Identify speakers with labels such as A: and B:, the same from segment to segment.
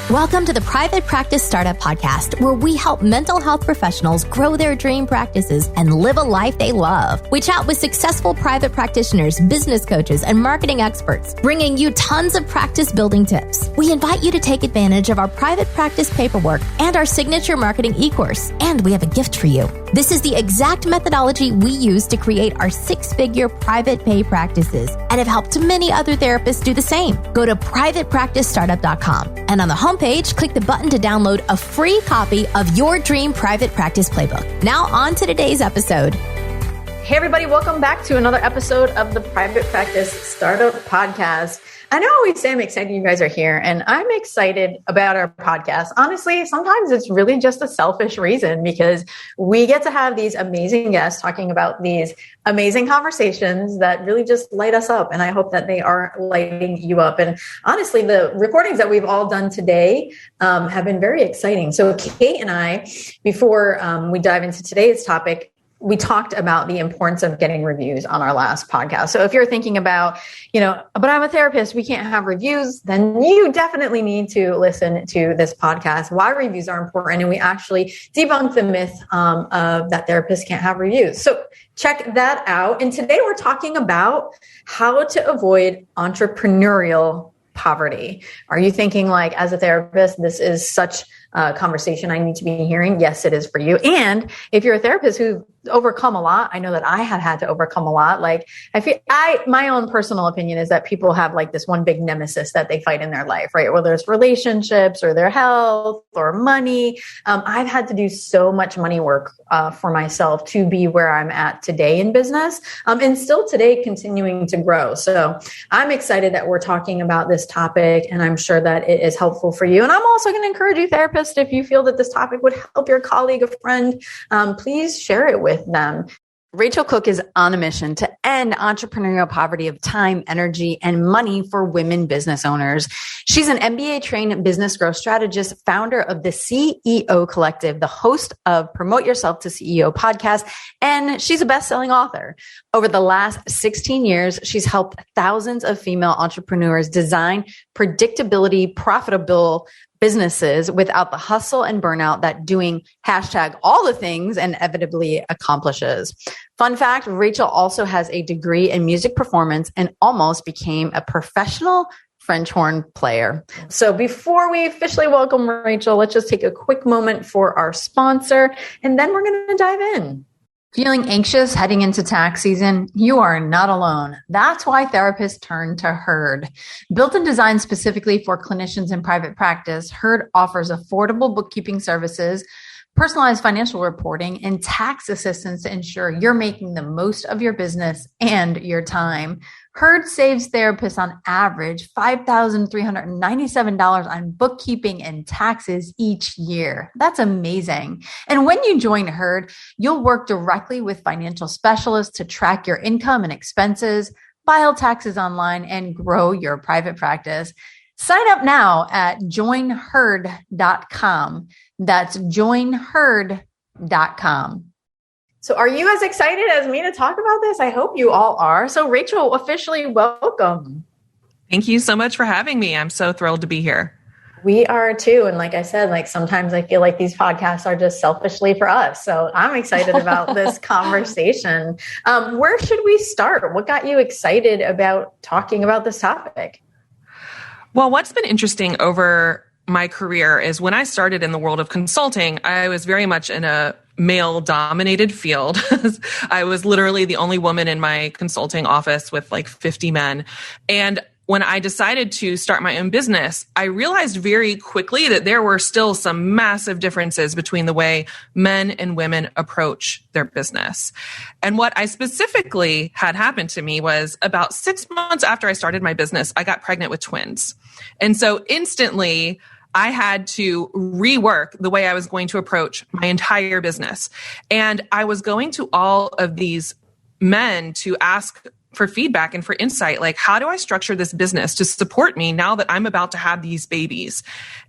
A: Welcome to the Private Practice Startup Podcast, where we help mental health professionals grow their dream practices and live a life they love. We chat with successful private practitioners, business coaches, and marketing experts, bringing you tons of practice building tips. We invite you to take advantage of our private practice paperwork and our signature marketing e-course. And we have a gift for you. This is the exact methodology we use to create our six-figure private pay practices and have helped many other therapists do the same. Go to privatepracticestartup.com and on the homepage, click the button to download a free copy of your dream private practice playbook. Now on to today's episode.
B: Hey everybody, welcome back to another episode of the Private Practice Startup Podcast. I know I always say I'm excited you guys are here, and I'm excited about our podcast. Honestly, sometimes it's really just a selfish reason because we get to have these amazing guests talking about these amazing conversations that really just light us up. And I hope that they are lighting you up. And honestly, the recordings that we've all done today have been very exciting. So Kate and I, before we dive into today's topic, we talked about the importance of getting reviews on our last podcast. So if you're thinking about, but I'm a therapist, we can't have reviews, then you definitely need to listen to this podcast, why reviews are important. And we actually debunk the myth of that therapists can't have reviews. So check that out. And today we're talking about how to avoid entrepreneurial poverty. Are you thinking like, as a therapist, this is such a conversation I need to be hearing? Yes, it is for you. And if you're a therapist who's overcome a lot, I know that I had to overcome a lot. Like my own personal opinion is that people have like this one big nemesis that they fight in their life, right? Whether it's relationships or their health or money. I've had to do so much money work for myself to be where I'm at today in business, and still today continuing to grow. So I'm excited that we're talking about this topic, and I'm sure that it is helpful for you. And I'm also going to encourage you, therapists, if you feel that this topic would help your colleague, a friend, please share it with them. Racheal Cook is on a mission to end entrepreneurial poverty of time, energy, and money for women business owners. She's an MBA-trained business growth strategist, founder of the CEO Collective, the host of Promote Yourself to CEO podcast, and she's a best-selling author. Over the last 16 years, she's helped thousands of female entrepreneurs design predictability, profitable businesses without the hustle and burnout that doing #all the things inevitably accomplishes. Fun fact, Racheal also has a degree in music performance and almost became a professional French horn player. So before we officially welcome Racheal, let's just take a quick moment for our sponsor, and then we're going to dive in. Feeling anxious heading into tax season? You are not alone. That's why therapists turn to Herd. Built and designed specifically for clinicians in private practice, Herd offers affordable bookkeeping services, personalized financial reporting, and tax assistance to ensure you're making the most of your business and your time. Herd saves therapists on average $5,397 on bookkeeping and taxes each year. That's amazing. And when you join Herd, you'll work directly with financial specialists to track your income and expenses, file taxes online, and grow your private practice. Sign up now at joinherd.com. That's joinherd.com. So are you as excited as me to talk about this? I hope you all are. So Racheal, officially welcome.
C: Thank you so much for having me. I'm so thrilled to be here.
B: We are too. And like I said, sometimes I feel like these podcasts are just selfishly for us. So I'm excited about this conversation. Where should we start? What got you excited about talking about this topic?
C: Well, what's been interesting over my career is when I started in the world of consulting, I was very much in a male-dominated field. I was literally the only woman in my consulting office with 50 men. And when I decided to start my own business, I realized very quickly that there were still some massive differences between the way men and women approach their business. And what I specifically had happened to me was about 6 months after I started my business, I got pregnant with twins. And so instantly, I had to rework the way I was going to approach my entire business. And I was going to all of these men to ask for feedback and for insight, how do I structure this business to support me now that I'm about to have these babies?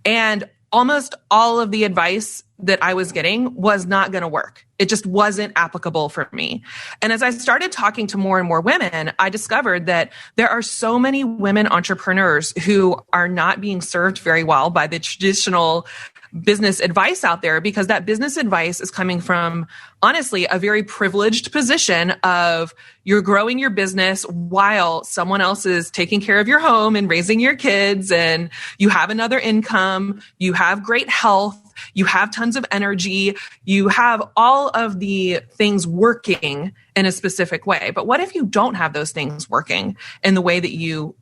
C: And almost all of the advice that I was getting was not going to work. It just wasn't applicable for me. And as I started talking to more and more women, I discovered that there are so many women entrepreneurs who are not being served very well by the traditional business advice out there, because that business advice is coming from, honestly, a very privileged position of you're growing your business while someone else is taking care of your home and raising your kids, and you have another income, you have great health, you have tons of energy, you have all of the things working in a specific way. But what if you don't have those things working in the way that you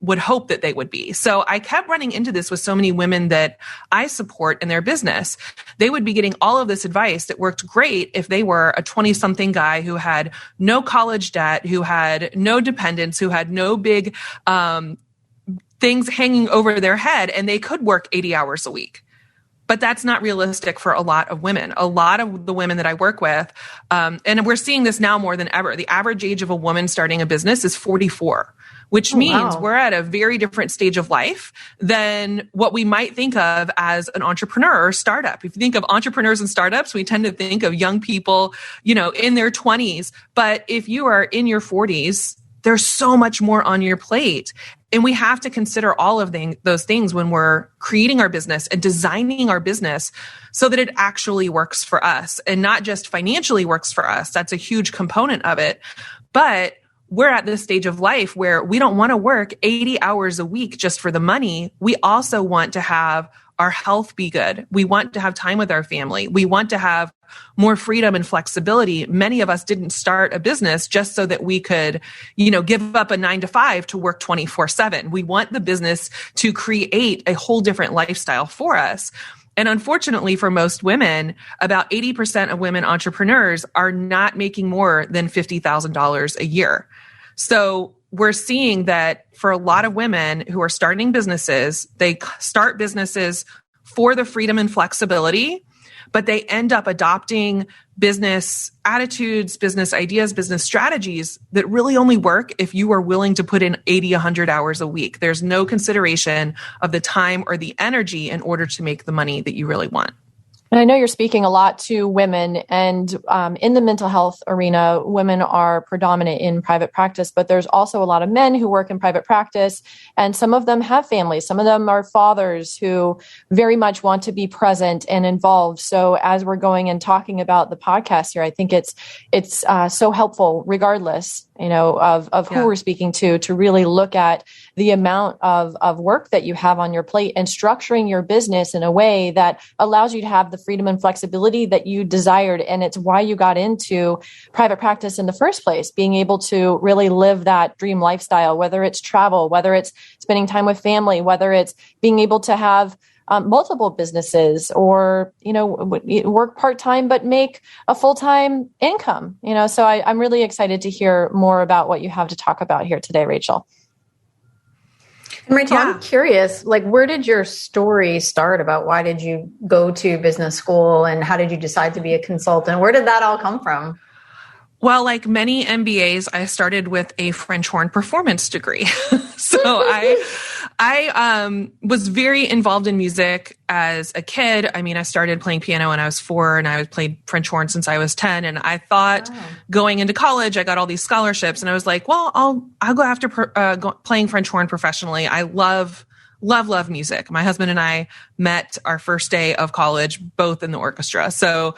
C: would hope that they would be? So I kept running into this with so many women that I support in their business. They would be getting all of this advice that worked great if they were a 20-something guy who had no college debt, who had no dependents, who had no big things hanging over their head, and they could work 80 hours a week. But that's not realistic for a lot of women. A lot of the women that I work with, and we're seeing this now more than ever, the average age of a woman starting a business is 44. Which means we're at a very different stage of life than what we might think of as an entrepreneur or startup. If you think of entrepreneurs and startups, we tend to think of young people, in their 20s. But if you are in your 40s, there's so much more on your plate. And we have to consider all of those things when we're creating our business and designing our business so that it actually works for us and not just financially works for us. That's a huge component of it. But we're at this stage of life where we don't want to work 80 hours a week just for the money. We also want to have our health be good. We want to have time with our family. We want to have more freedom and flexibility. Many of us didn't start a business just so that we could, give up a 9-to-5 to work 24/7. We want the business to create a whole different lifestyle for us. And unfortunately for most women, about 80% of women entrepreneurs are not making more than $50,000 a year. So we're seeing that for a lot of women who are starting businesses, they start businesses for the freedom and flexibility, but they end up adopting business attitudes, business ideas, business strategies that really only work if you are willing to put in 80, 100 hours a week. There's no consideration of the time or the energy in order to make the money that you really want.
D: And I know you're speaking a lot to women, and in the mental health arena, women are predominant in private practice, but there's also a lot of men who work in private practice, and some of them have families. Some of them are fathers who very much want to be present and involved. So as we're going and talking about the podcast here, I think it's so helpful, regardless, of who we're speaking to really look at the amount of work that you have on your plate and structuring your business in a way that allows you to have the freedom and flexibility that you desired. And it's why you got into private practice in the first place, being able to really live that dream lifestyle, whether it's travel, whether it's spending time with family, whether it's being able to have multiple businesses or, work part-time, but make a full-time income, so I'm really excited to hear more about what you have to talk about here today, Racheal.
B: And Racheal, I'm curious, where did your story start about why did you go to business school and how did you decide to be a consultant? Where did that all come from?
C: Well, like many MBAs, I started with a French horn performance degree. So I was very involved in music as a kid. I mean, I started playing piano when I was 4 and I played French horn since I was 10. And I thought going into college, I got all these scholarships and I was like, well, I'll go after playing French horn professionally. I love music. My husband and I met our first day of college, both in the orchestra. So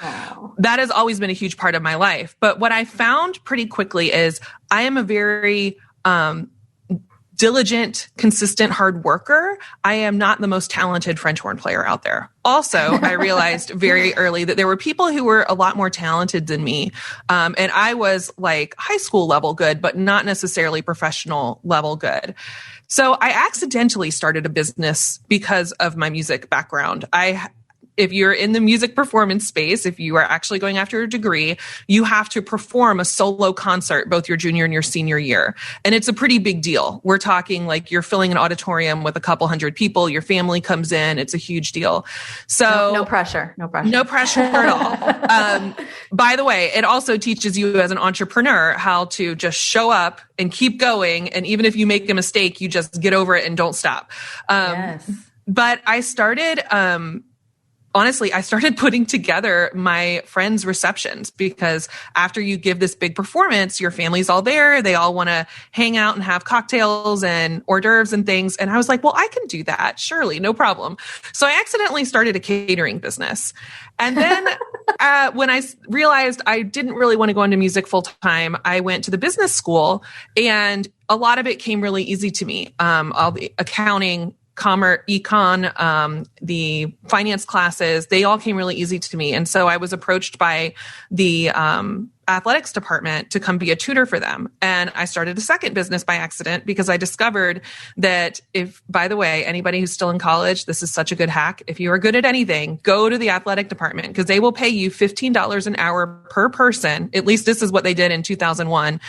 C: that has always been a huge part of my life. But what I found pretty quickly is I am a very diligent, consistent, hard worker. I am not the most talented French horn player out there. Also, I realized very early that there were people who were a lot more talented than me. And I was like high school level good, but not necessarily professional level good. So I accidentally started a business because of my music background. If you're in the music performance space, if you are actually going after a degree, you have to perform a solo concert, both your junior and your senior year. And it's a pretty big deal. We're talking like you're filling an auditorium with a couple hundred people. Your family comes in. It's a huge deal. So
B: no pressure.
C: No pressure at all. By the way, it also teaches you as an entrepreneur how to just show up and keep going. And even if you make a mistake, you just get over it and don't stop.
B: Yes.
C: But I started, honestly, I started putting together my friends' receptions, because after you give this big performance, your family's all there. They all want to hang out and have cocktails and hors d'oeuvres and things. And I was like, well, I can do that. Surely, no problem. So I accidentally started a catering business. And then when I realized I didn't really want to go into music full time, I went to the business school, and a lot of it came really easy to me. All the accounting, commerce, econ, the finance classes, they all came really easy to me. And so I was approached by the athletics department to come be a tutor for them. And I started a second business by accident, because I discovered that by the way, anybody who's still in college, this is such a good hack. If you are good at anything, go to the athletic department, because they will pay you $15 an hour per person. At least this is what they did in 2001,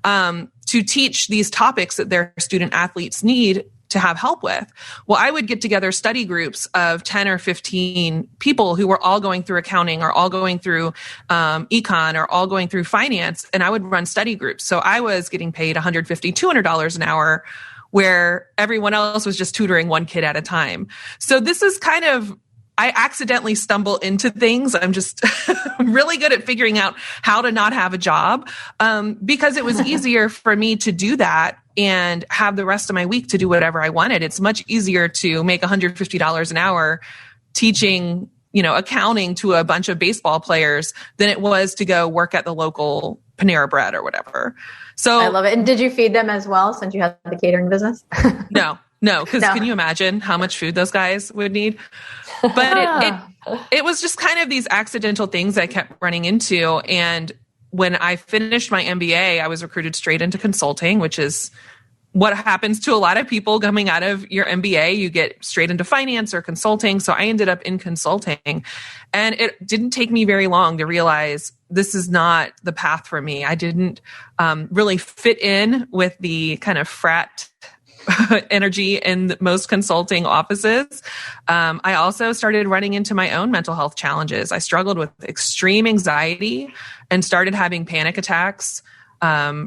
C: to teach these topics that their student athletes need to have help with. Well, I would get together study groups of 10 or 15 people who were all going through accounting, or all going through econ, or all going through finance. And I would run study groups. So I was getting paid $150, $200 an hour, where everyone else was just tutoring one kid at a time. So this is kind of, I accidentally stumble into things. I'm just really good at figuring out how to not have a job, because it was easier for me to do that and have the rest of my week to do whatever I wanted. It's much easier to make $150 an hour teaching, accounting to a bunch of baseball players than it was to go work at the local Panera Bread or whatever. So
B: I love it. And did you feed them as well, since you had the catering business?
C: No, because can you imagine how much food those guys would need? But it was just kind of these accidental things I kept running into. And when I finished my MBA, I was recruited straight into consulting, which is what happens to a lot of people coming out of your MBA. You get straight into finance or consulting. So I ended up in consulting, and it didn't take me very long to realize this is not the path for me. I didn't really fit in with the kind of frat energy in most consulting offices. I also started running into my own mental health challenges. I struggled with extreme anxiety and started having panic attacks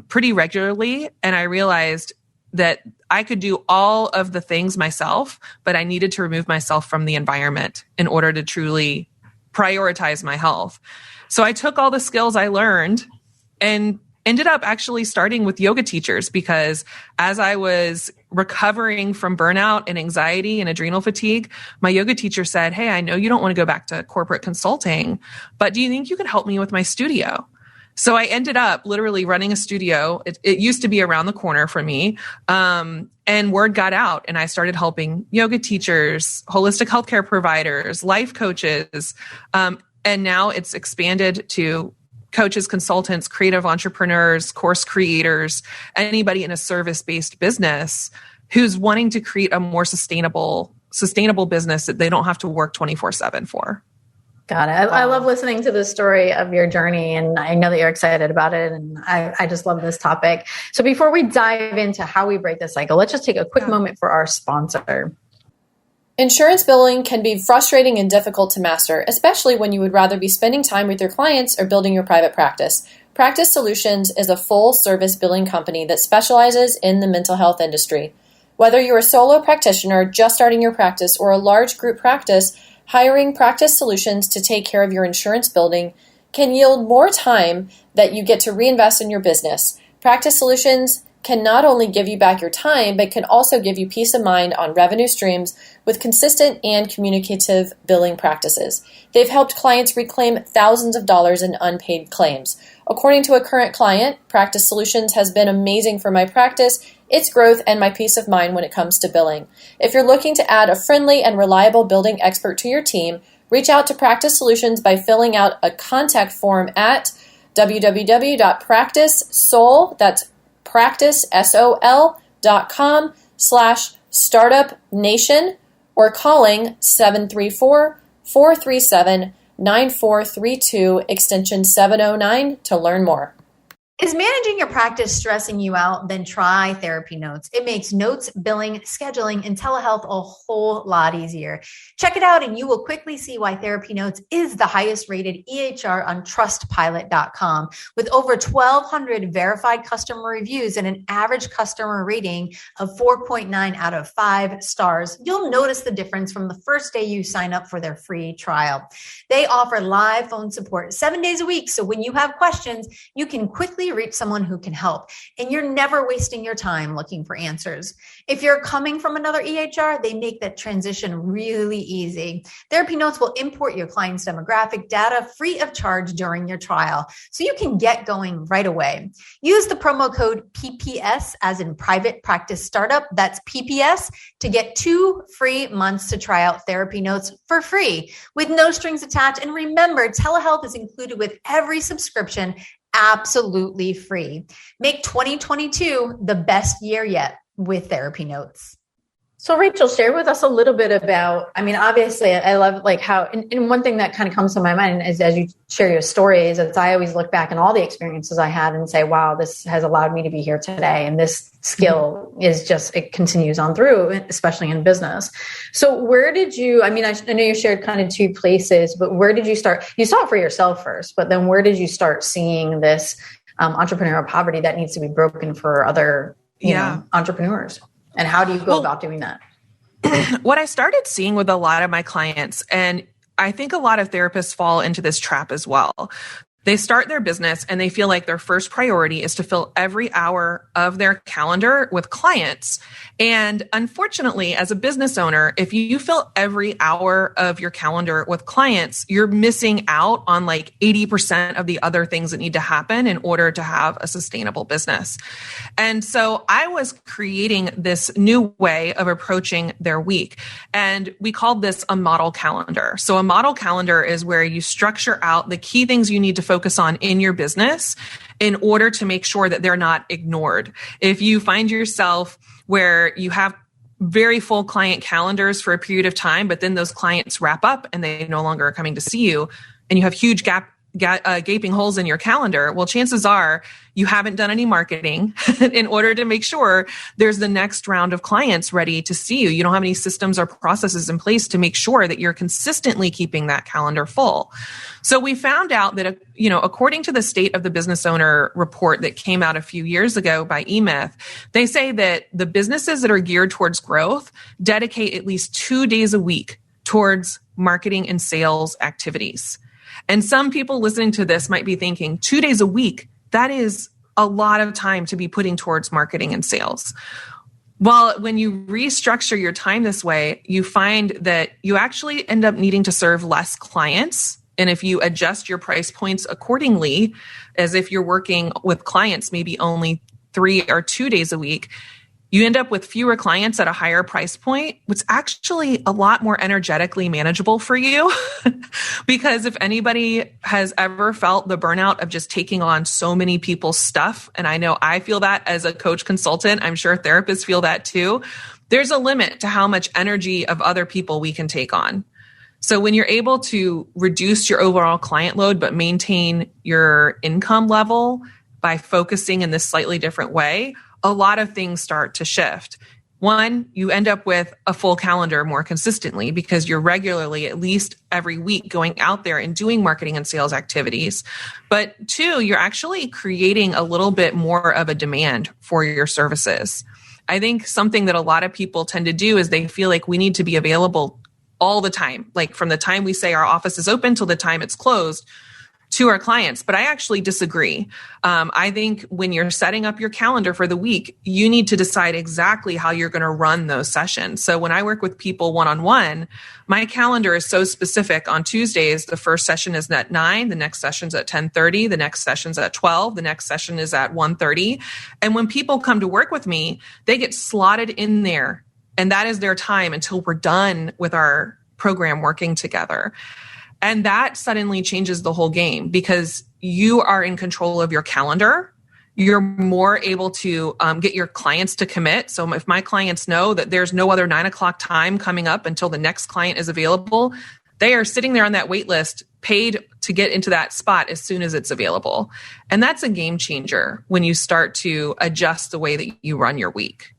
C: pretty regularly. And I realized that I could do all of the things myself, but I needed to remove myself from the environment in order to truly prioritize my health. So I took all the skills I learned and ended up actually starting with yoga teachers, because as I was recovering from burnout and anxiety and adrenal fatigue, my yoga teacher said, "Hey, I know you don't want to go back to corporate consulting, but do you think you could help me with my studio?" So I ended up literally running a studio. It used to be around the corner from me. And word got out, and I started helping yoga teachers, holistic healthcare providers, life coaches. And now it's expanded to coaches, consultants, creative entrepreneurs, course creators, anybody in a service-based business who's wanting to create a more sustainable business that they don't have to work 24/7 for.
B: Got it. I love listening to the story of your journey, and I know that you're excited about it, and I just love this topic. So before we dive into how we break the cycle, let's just take a quick moment for our sponsor.
D: Insurance billing can be frustrating and difficult to master, especially when you would rather be spending time with your clients or building your private practice. Practice Solutions is a full-service billing company that specializes in the mental health industry. Whether you're a solo practitioner just starting your practice or a large group practice, hiring Practice Solutions to take care of your insurance billing can yield more time that you get to reinvest in your business. Practice Solutions can not only give you back your time, but can also give you peace of mind on revenue streams with consistent and communicative billing practices. They've helped clients reclaim thousands of dollars in unpaid claims. According to a current client, Practice Solutions has been amazing for my practice, its growth, and my peace of mind when it comes to billing. If you're looking to add a friendly and reliable billing expert to your team, reach out to Practice Solutions by filling out a contact form at www.practicesol, that's practicesol.com/startupnation, or calling 734-437-9432 extension 709 to learn more.
B: Is managing your practice stressing you out? Then try Therapy Notes. It makes notes, billing, scheduling, and telehealth a whole lot easier. Check it out and you will quickly see why Therapy Notes is the highest rated EHR on trustpilot.com. With over 1,200 verified customer reviews and an average customer rating of 4.9 out of 5 stars, you'll notice the difference from the first day you sign up for their free trial. They offer live phone support 7 days a week. So when you have questions, you can quickly reach someone who can help, and you're never wasting your time looking for answers. If you're coming from another EHR, they make that transition really easy. Therapy Notes will import your client's demographic data free of charge during your trial, so you can get going right away. Use the promo code PPS, as in Private Practice Startup, that's PPS, to get 2 free months to try out Therapy Notes for free with no strings attached. And remember, telehealth is included with every subscription, absolutely free. Make 2022 the best year yet with Therapy Notes. So Racheal, share with us a little bit about, obviously I love like how, and one thing that kind of comes to my mind is as you share your stories, is I always look back on all the experiences I had and say, wow, this has allowed me to be here today. And this skill is just, it continues on through, especially in business. So where did you, I know you shared kind of 2 places, but where did you start? You saw it for yourself first, but then where did you start seeing this entrepreneurial poverty that needs to be broken for other entrepreneurs? And how do you go about doing that?
C: What I started seeing with a lot of my clients, and I think a lot of therapists fall into this trap as well. They start their business and they feel like their first priority is to fill every hour of their calendar with clients. And unfortunately, as a business owner, if you fill every hour of your calendar with clients, you're missing out on like 80% of the other things that need to happen in order to have a sustainable business. And so I was creating this new way of approaching their week. And we called this a model calendar. So a model calendar is where you structure out the key things you need to focus on in your business in order to make sure that they're not ignored. If you find yourself where you have very full client calendars for a period of time, but then those clients wrap up and they no longer are coming to see you, and you have huge gaping holes in your calendar, well, chances are you haven't done any marketing in order to make sure there's the next round of clients ready to see you. You don't have any systems or processes in place to make sure that you're consistently keeping that calendar full. So we found out that, according to the State of the Business Owner report that came out a few years ago by eMyth, they say that the businesses that are geared towards growth dedicate at least 2 days a week towards marketing and sales activities. And some people listening to this might be thinking, 2 days a week, that is a lot of time to be putting towards marketing and sales. Well, when you restructure your time this way, you find that you actually end up needing to serve less clients. And if you adjust your price points accordingly, as if you're working with clients maybe only 3 or 2 days a week, you end up with fewer clients at a higher price point, which is actually a lot more energetically manageable for you. Because if anybody has ever felt the burnout of just taking on so many people's stuff, and I know I feel that as a coach consultant, I'm sure therapists feel that too, there's a limit to how much energy of other people we can take on. So when you're able to reduce your overall client load, but maintain your income level by focusing in this slightly different way, a lot of things start to shift. One, you end up with a full calendar more consistently because you're regularly, at least every week, going out there and doing marketing and sales activities. But 2, you're actually creating a little bit more of a demand for your services. I think something that a lot of people tend to do is they feel like we need to be available all the time, like from the time we say our office is open till the time it's closed, to our clients. But I actually disagree. I think when you're setting up your calendar for the week, you need to decide exactly how you're going to run those sessions. So when I work with people one-on-one, my calendar is so specific. On Tuesdays, the first session is at 9, the next session's at 10:30, the next session's at 12, the next session is at 1:30. And when people come to work with me, they get slotted in there. And that is their time until we're done with our program working together. And that suddenly changes the whole game because you are in control of your calendar. You're more able to get your clients to commit. So if my clients know that there's no other 9 o'clock time coming up until the next client is available, They are sitting there on that wait list, paid to get into that spot as soon as it's available. And that's a game changer when you start to adjust the way that you run your week.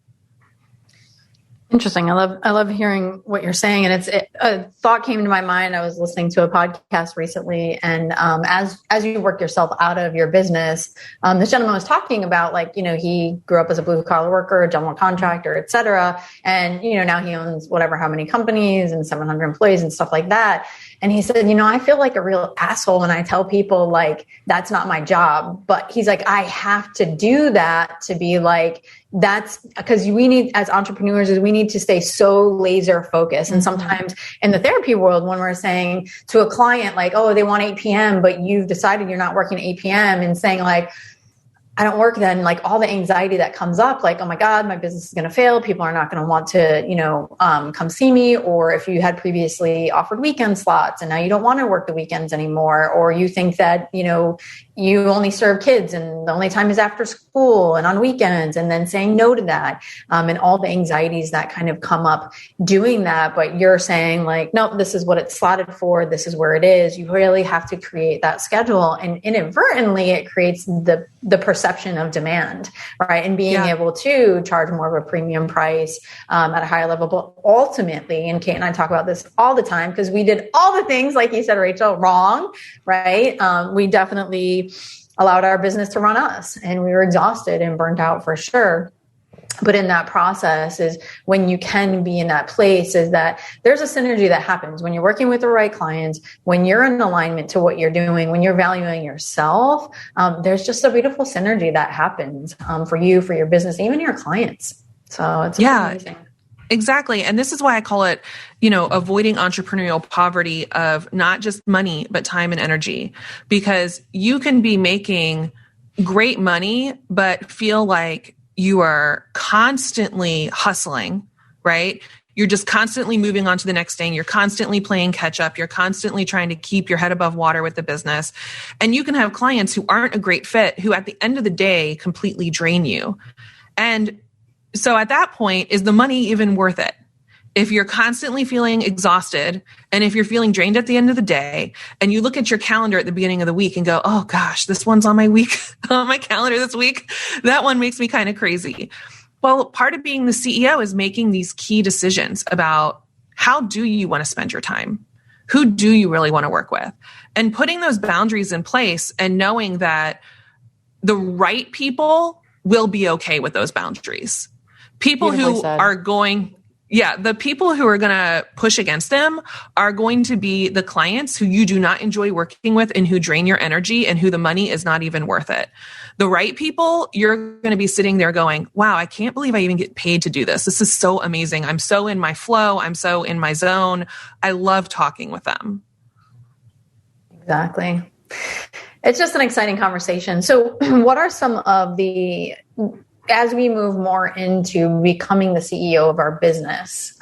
B: Interesting. I love hearing what you're saying. And a thought came to my mind. I was listening to a podcast recently, and as you work yourself out of your business, this gentleman was talking about, like, he grew up as a blue collar worker, a general contractor, et cetera. And, now he owns how many companies and 700 employees and stuff like that. And he said, I feel like a real asshole when I tell people, like, that's not my job. But he's like, I have to do that to be like, that's because we need, as entrepreneurs, we need to stay so laser focused. And sometimes in the therapy world, when we're saying to a client, like, oh, they want 8 p.m., but you've decided you're not working at 8 p.m. and saying, like, I don't work then, like, all the anxiety that comes up, like, oh my God, my business is going to fail. People are not going to want to, come see me. Or if you had previously offered weekend slots and now you don't want to work the weekends anymore, or you think that, you only serve kids and the only time is after school and on weekends, and then saying no to that, and all the anxieties that kind of come up doing that. But you're saying, like, no, this is what it's slotted for. This is where it is. You really have to create that schedule, and inadvertently it creates the perception of demand, right? And being able to charge more of a premium price at a higher level. But ultimately, and Kate and I talk about this all the time, because we did all the things, like you said, Racheal, wrong, right? We definitely allowed our business to run us, and we were exhausted and burnt out for sure. But in that process is when you can be in that place, is that there's a synergy that happens when you're working with the right clients, when you're in alignment to what you're doing, when you're valuing yourself. There's just a beautiful synergy that happens for you, for your business, even your clients. So it's amazing.
C: Exactly. And this is why I call it, avoiding entrepreneurial poverty of not just money, but time and energy, because you can be making great money, but feel like you are constantly hustling, right? You're just constantly moving on to the next thing. You're constantly playing catch up. You're constantly trying to keep your head above water with the business. And you can have clients who aren't a great fit, who at the end of the day completely drain you. And so at that point, is the money even worth it? If you're constantly feeling exhausted, and if you're feeling drained at the end of the day, and you look at your calendar at the beginning of the week and go, oh gosh, this one's on my calendar this week. That one makes me kind of crazy. Well, part of being the CEO is making these key decisions about how do you want to spend your time? Who do you really want to work with? And putting those boundaries in place and knowing that the right people will be okay with those boundaries. People who are going, the people who are going to push against them are going to be the clients who you do not enjoy working with and who drain your energy and who the money is not even worth it. The right people, you're going to be sitting there going, wow, I can't believe I even get paid to do this. This is so amazing. I'm so in my flow. I'm so in my zone. I love talking with them.
B: Exactly. It's just an exciting conversation. So what are some of as we move more into becoming the CEO of our business,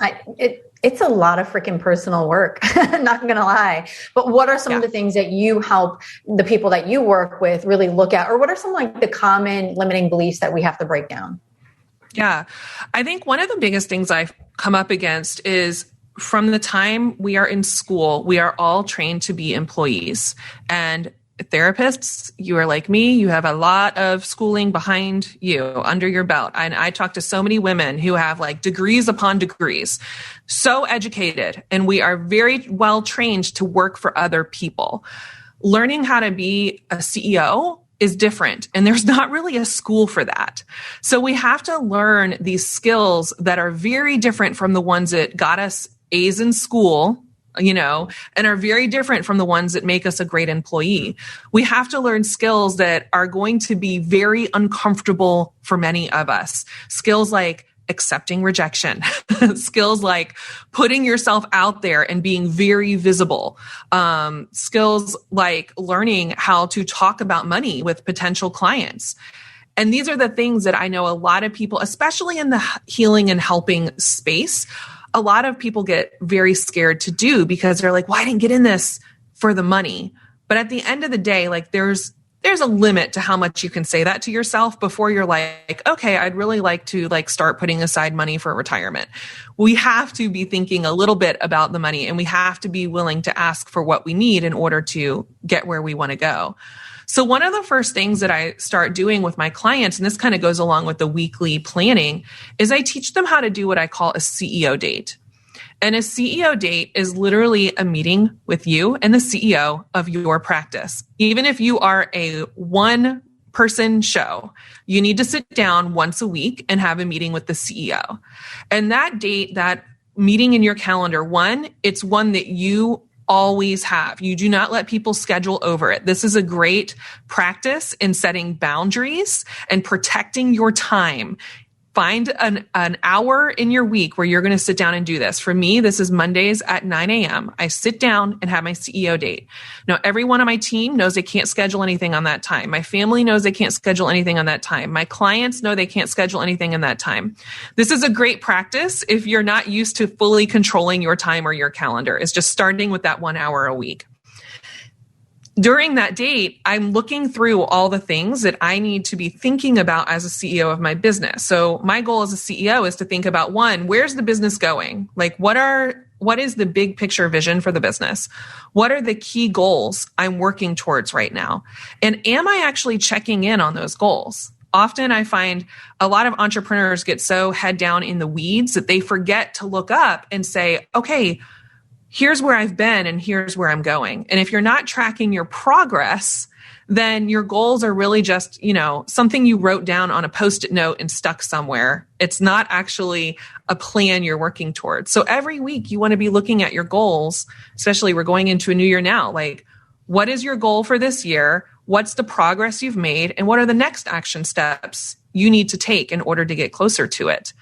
B: it's a lot of freaking personal work, not going to lie. But what are some of the things that you help the people that you work with really look at? Or what are some, like, the common limiting beliefs that we have to break down?
C: Yeah, I think one of the biggest things I've come up against is from the time we are in school, we are all trained to be employees. And therapists, you are like me, you have a lot of schooling behind you, under your belt. And I talk to so many women who have like degrees upon degrees, so educated, and we are very well trained to work for other people. Learning how to be a CEO is different, and there's not really a school for that. So we have to learn these skills that are very different from the ones that got us A's in school, and are very different from the ones that make us a great employee. We have to learn skills that are going to be very uncomfortable for many of us. Skills like accepting rejection, skills like putting yourself out there and being very visible, skills like learning how to talk about money with potential clients. And these are the things that I know a lot of people, especially in the healing and helping space, a lot of people get very scared to do because they're like, well, I didn't get in this for the money. But at the end of the day, like, there's there's a limit to how much you can say that to yourself before you're like, okay, I'd really like to start putting aside money for retirement. We have to be thinking a little bit about the money, and we have to be willing to ask for what we need in order to get where we want to go. So one of the first things that I start doing with my clients, and this kind of goes along with the weekly planning, is I teach them how to do what I call a CEO date. And a CEO date is literally a meeting with you and the CEO of your practice. Even if you are a one-person show, you need to sit down once a week and have a meeting with the CEO. And that date, that meeting in your calendar, it's one that you always have. You do not let people schedule over it. This is a great practice in setting boundaries and protecting your time. Find an hour in your week where you're going to sit down and do this. For me, this is Mondays at 9 a.m. I sit down and have my CEO date. Now, every one of my team knows they can't schedule anything on that time. My family knows they can't schedule anything on that time. My clients know they can't schedule anything in that time. This is a great practice if you're not used to fully controlling your time or your calendar. It's just starting with that 1 hour a week. During that date, I'm looking through all the things that I need to be thinking about as a CEO of my business. So my goal as a CEO is to think about, one, where's the business going? Like, what is the big picture vision for the business? What are the key goals I'm working towards right now? And am I actually checking in on those goals? Often I find a lot of entrepreneurs get so head down in the weeds that they forget to look up and say, okay, here's where I've been and here's where I'm going. And if you're not tracking your progress, then your goals are really just, something you wrote down on a Post-it note and stuck somewhere. It's not actually a plan you're working towards. So every week you want to be looking at your goals, especially we're going into a new year now. Like, what is your goal for this year? What's the progress you've made? And what are the next action steps you need to take in order to get closer to it?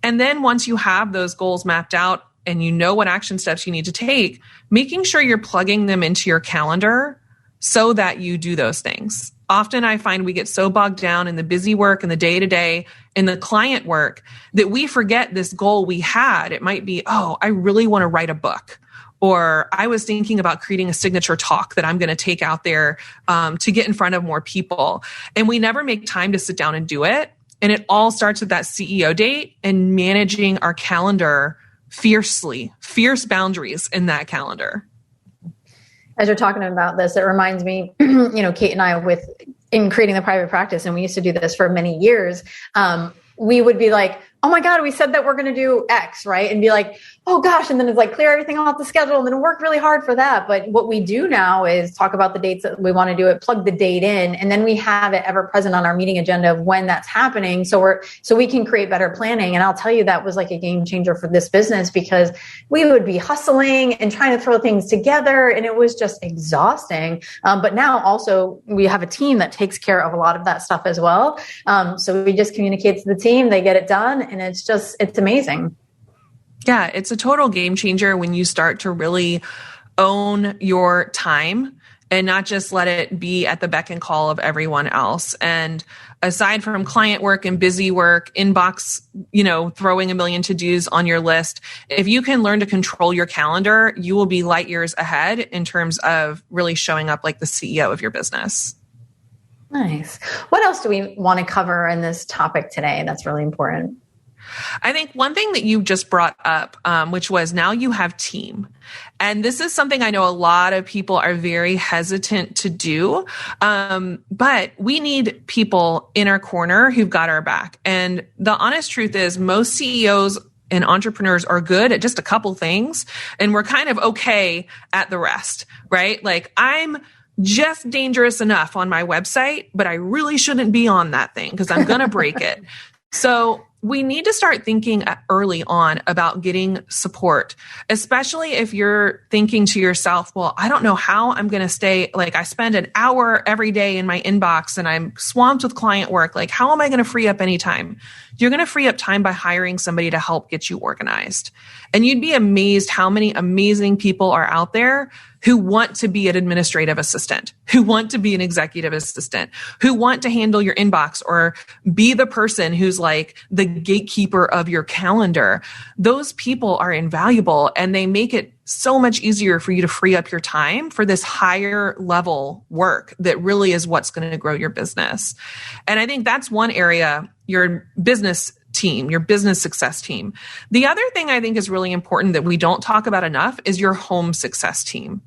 C: And then once you have those goals mapped out, and you know what action steps you need to take, making sure you're plugging them into your calendar so that you do those things. Often I find we get so bogged down in the busy work and the day-to-day and the client work that we forget this goal we had. It might be, I really want to write a book. Or I was thinking about creating a signature talk that I'm going to take out there to get in front of more people. And we never make time to sit down and do it. And it all starts with that CEO date and managing our calendar fierce boundaries in that calendar.
B: As you're talking about this, it reminds me, Kate and I in creating the private practice, and we used to do this for many years. We would be like, oh my God, we said that we're going to do X, right? And be like, oh gosh. And then it's like clear everything off the schedule and then work really hard for that. But what we do now is talk about the dates that we want to do it, plug the date in, and then we have it ever present on our meeting agenda of when that's happening. So we can create better planning. And I'll tell you, that was like a game changer for this business, because we would be hustling and trying to throw things together, and it was just exhausting. But now also we have a team that takes care of a lot of that stuff as well. So we just communicate to the team, they get it done. And it's amazing.
C: Yeah, it's a total game changer when you start to really own your time and not just let it be at the beck and call of everyone else. And aside from client work and busy work, inbox, throwing a million to-dos on your list, if you can learn to control your calendar, you will be light years ahead in terms of really showing up like the CEO of your business.
B: Nice. What else do we want to cover in this topic today that's really important?
C: I think one thing that you just brought up, which was now you have team. And this is something I know a lot of people are very hesitant to do. But we need people in our corner who've got our back. And the honest truth is most CEOs and entrepreneurs are good at just a couple things, and we're kind of okay at the rest, right? Like, I'm just dangerous enough on my website, but I really shouldn't be on that thing because I'm going to break it. So we need to start thinking early on about getting support, especially if you're thinking to yourself, well, I don't know how I'm going to stay, like, I spend an hour every day in my inbox and I'm swamped with client work. Like, how am I going to free up any time? You're going to free up time by hiring somebody to help get you organized. And you'd be amazed how many amazing people are out there who want to be an administrative assistant, who want to be an executive assistant, who want to handle your inbox or be the person who's like the gatekeeper of your calendar. Those people are invaluable, and they make it so much easier for you to free up your time for this higher level work that really is what's going to grow your business. And I think that's one area, your business team, your business success team. The other thing I think is really important that we don't talk about enough is your home success team.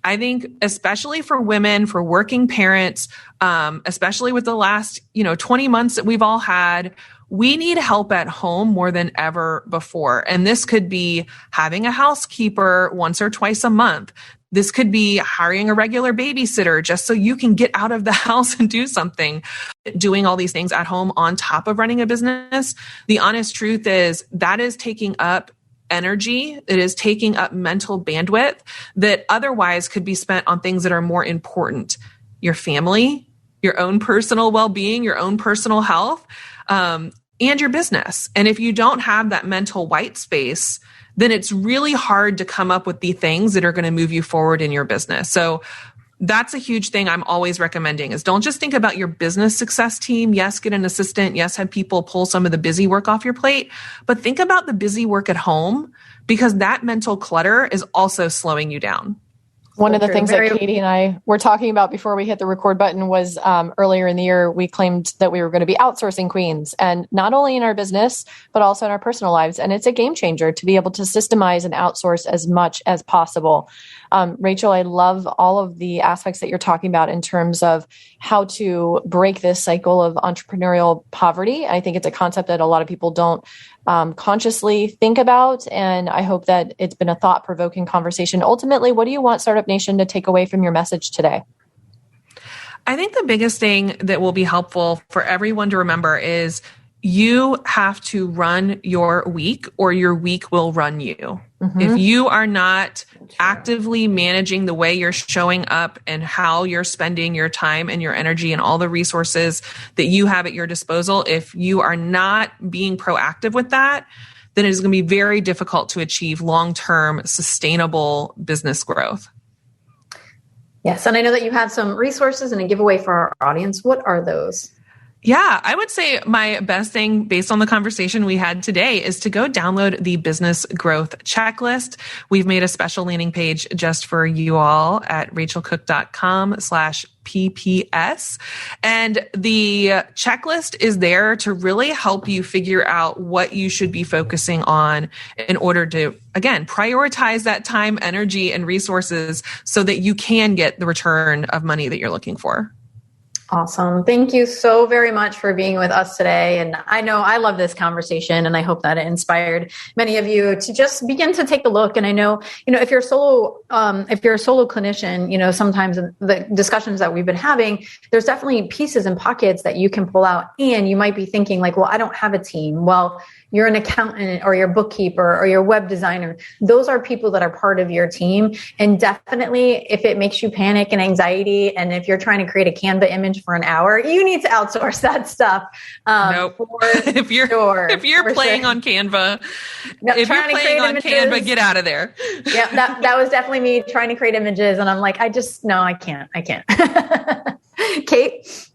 C: I think especially for women, for working parents, especially with the last, 20 months that we've all had, we need help at home more than ever before. And this could be having a housekeeper once or twice a month. This could be hiring a regular babysitter just so you can get out of the house and do something. Doing all these things at home on top of running a business, the honest truth is that is taking up energy. It is taking up mental bandwidth that otherwise could be spent on things that are more important. Your family, your own personal well-being, your own personal health, and your business. And if you don't have that mental white space, then it's really hard to come up with the things that are going to move you forward in your business. So that's a huge thing I'm always recommending is don't just think about your business success team. Yes, get an assistant. Yes, have people pull some of the busy work off your plate, but think about the busy work at home because that mental clutter is also slowing you down.
D: One of the things that Katie and I were talking about before we hit the record button was earlier in the year, we claimed that we were going to be outsourcing queens, and not only in our business, but also in our personal lives. And it's a game changer to be able to systemize and outsource as much as possible. Racheal, I love all of the aspects that you're talking about in terms of how to break this cycle of entrepreneurial poverty. I think it's a concept that a lot of people don't consciously think about. And I hope that it's been a thought-provoking conversation. Ultimately, what do you want Startup Nation to take away from your message today?
C: I think the biggest thing that will be helpful for everyone to remember is you have to run your week or your week will run you. Mm-hmm. If you are not actively managing the way you're showing up and how you're spending your time and your energy and all the resources that you have at your disposal, if you are not being proactive with that, then it is going to be very difficult to achieve long-term sustainable business growth.
B: Yes. And I know that you have some resources and a giveaway for our audience. What are those?
C: Yeah, I would say my best thing based on the conversation we had today is to go download the business growth checklist. We've made a special landing page just for you all at rachealcook.com/PPS. And the checklist is there to really help you figure out what you should be focusing on in order to, again, prioritize that time, energy, and resources so that you can get the return of money that you're looking for.
B: Awesome. Thank you so very much for being with us today. And I know I love this conversation and I hope that it inspired many of you to just begin to take a look. And I know, if you're a solo clinician, sometimes the discussions that we've been having, there's definitely pieces and pockets that you can pull out. And you might be thinking like, well, I don't have a team. Well, you're an accountant or your bookkeeper or your web designer. Those are people that are part of your team. And definitely if it makes you panic and anxiety, and if you're trying to create a Canva image for an hour, you need to outsource that stuff.
C: Nope. If you're playing on Canva, get out of there.
B: Yeah, that was definitely me trying to create images. And I'm like, I can't. Kate?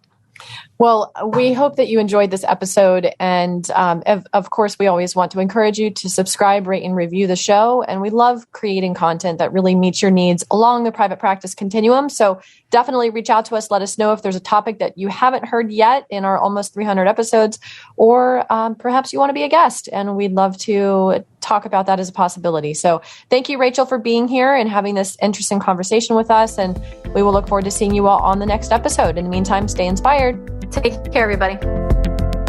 D: Well, we hope that you enjoyed this episode. And of course, we always want to encourage you to subscribe, rate, and review the show. And we love creating content that really meets your needs along the private practice continuum. So definitely reach out to us. Let us know if there's a topic that you haven't heard yet in our almost 300 episodes, or perhaps you want to be a guest. And we'd love to talk about that as a possibility. So thank you, Racheal, for being here and having this interesting conversation with us. And we will look forward to seeing you all on the next episode. In the meantime, stay inspired.
B: Take care, everybody.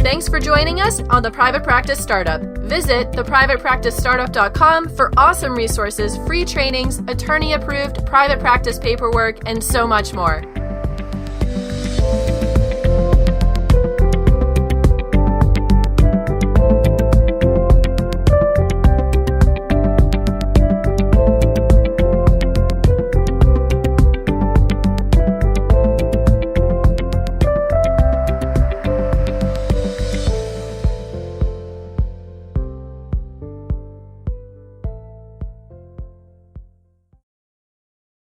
D: Thanks for joining us on The Private Practice Startup. Visit theprivatepracticestartup.com for awesome resources, free trainings, attorney-approved private practice paperwork, and so much more.